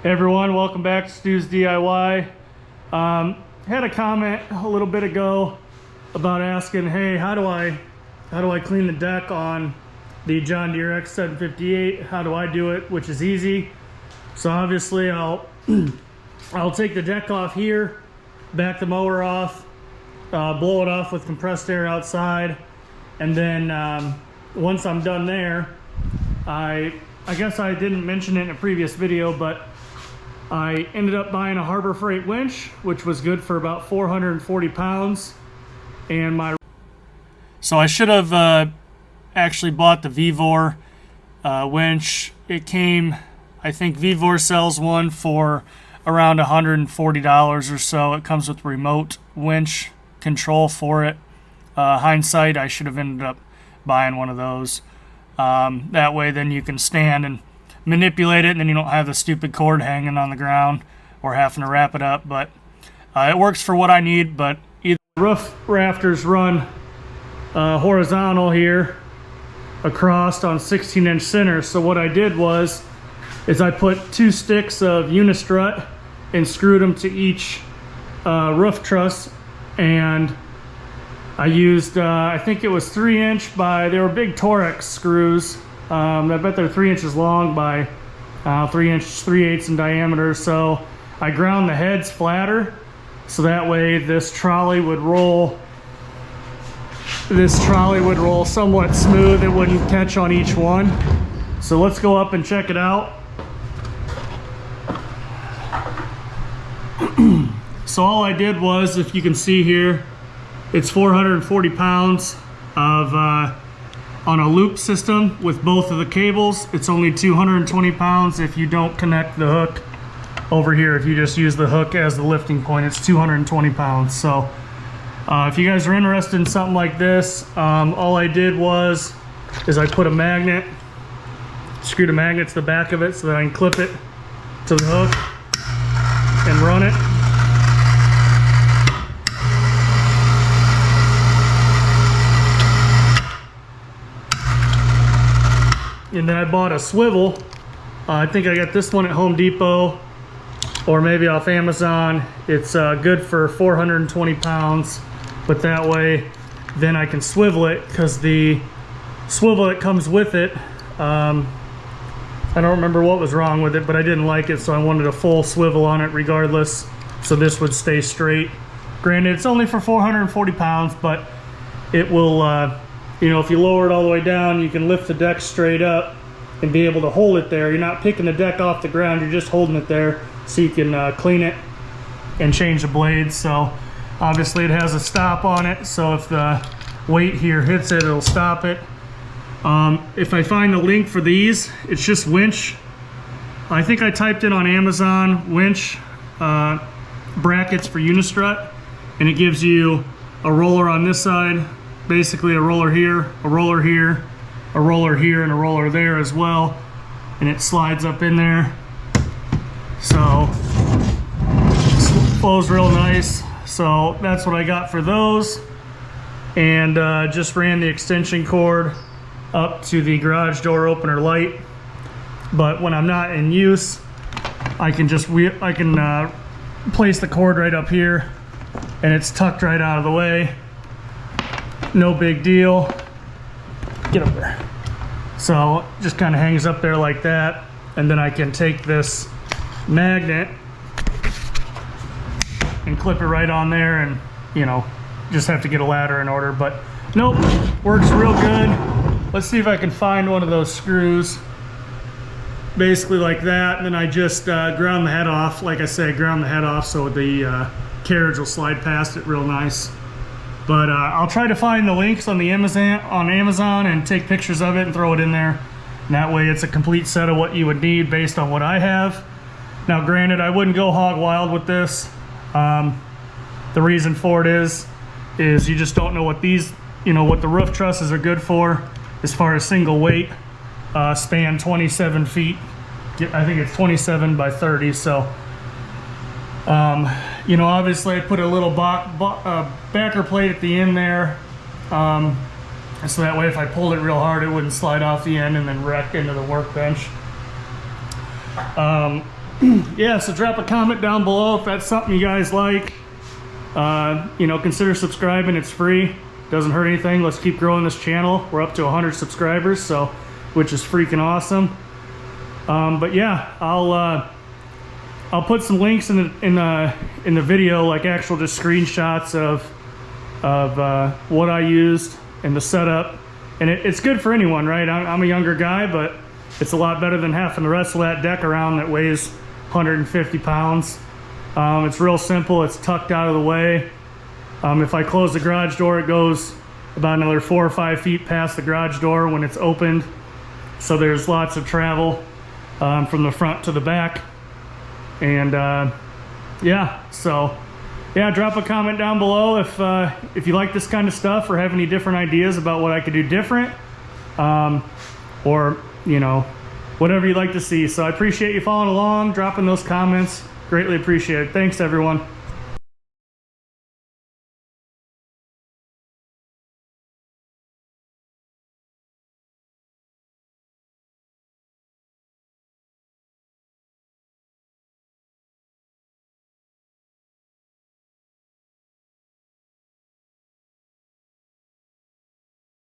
Hey everyone, welcome back to Stu's DIY. Had a comment a little bit ago about asking, hey, how do I clean the deck on the John Deere X758? How do I do it? Which is easy. So obviously I'll take the deck off here, back the mower off, blow it off with compressed air outside, and then once I'm done there, I guess I didn't mention it in a previous video, but I ended up buying a Harbor Freight winch, which was good for about 440 pounds. And so I should have actually bought the Vevor winch. It came, I think Vevor sells one for around $140 or so. It comes with remote winch control for it. Hindsight, I should have ended up buying one of those. That way then you can stand and manipulate it, and then you don't have the stupid cord hanging on the ground or having to wrap it up. But it works for what I need. But either roof rafters run horizontal here across on 16-inch centers. So what I did is I put 2 sticks of unistrut and screwed them to each roof truss, and I used I think it was 3-inch by, they were big Torex screws. I bet they're 3 inches long by 3 8 in diameter. So I ground the heads flatter, so that way this trolley would roll somewhat smooth. It wouldn't catch on each one. So let's go up and check it out. So all I did was, if you can see here, it's 440 pounds of on a loop system with both of the cables. It's only 220 pounds if you don't connect the hook over here. If you just use the hook as the lifting point, it's 220 pounds. So if you guys are interested in something like this, all I did is I put a magnet, screwed a magnet to the back of it so that I can clip it to the hook and run it. And then I bought a swivel. I think I got this one at Home Depot or maybe off Amazon. It's good for 420 pounds, but that way then I can swivel it, because the swivel that comes with it, I don't remember what was wrong with it, but I didn't like it, so I wanted a full swivel on it regardless, so this would stay straight. Granted, it's only for 440 pounds, but it will you know, if you lower it all the way down, you can lift the deck straight up and be able to hold it there. You're not picking the deck off the ground, you're just holding it there so you can clean it and change the blades. So obviously it has a stop on it, so if the weight here hits it, it'll stop it. If I find the link for these, it's just Winch. I think I typed in on Amazon Winch brackets for unistrut, and it gives you a roller on this side, basically a roller here, a roller here, a roller here, and a roller there as well, and it slides up in there, so it flows real nice. So that's what I got for those, and just ran the extension cord up to the garage door opener light. But when I'm not in use, I can just place the cord right up here, and it's tucked right out of the way. No big deal. Get up there. So it just kind of hangs up there like that, and then I can take this magnet and clip it right on there, and you know, just have to get a ladder in order. But nope, works real good. Let's see if I can find one of those screws, basically like that, and then I just ground the head off. Like I said, ground the head off so the carriage will slide past it real nice. But I'll try to find the links on the Amazon and take pictures of it and throw it in there. And that way it's a complete set of what you would need based on what I have. Now granted, I wouldn't go hog wild with this. The reason for it is you just don't know what these, you know, what the roof trusses are good for as far as single weight. Span 27 feet. I think it's 27 by 30, so you know, obviously I put a little backer plate at the end there, so that way if I pulled it real hard, it wouldn't slide off the end and then wreck into the workbench. yeah, so drop a comment down below if that's something you guys like. You know, consider subscribing. It's free, doesn't hurt anything. Let's keep growing this channel. We're up to 100 subscribers, so which is freaking awesome. But yeah, I'll put some links in the video, like actual just screenshots of what I used and the setup. And it's good for anyone, right? I'm a younger guy, but it's a lot better than having to wrestle that deck around that weighs 150 pounds. It's real simple. It's tucked out of the way. If I close the garage door, it goes about another 4 or 5 feet past the garage door when it's opened. So there's lots of travel from the front to the back. And yeah, so yeah, drop a comment down below if you like this kind of stuff or have any different ideas about what I could do different, or you know, whatever you'd like to see. So I appreciate you following along, dropping those comments. Greatly appreciate it. Thanks, everyone.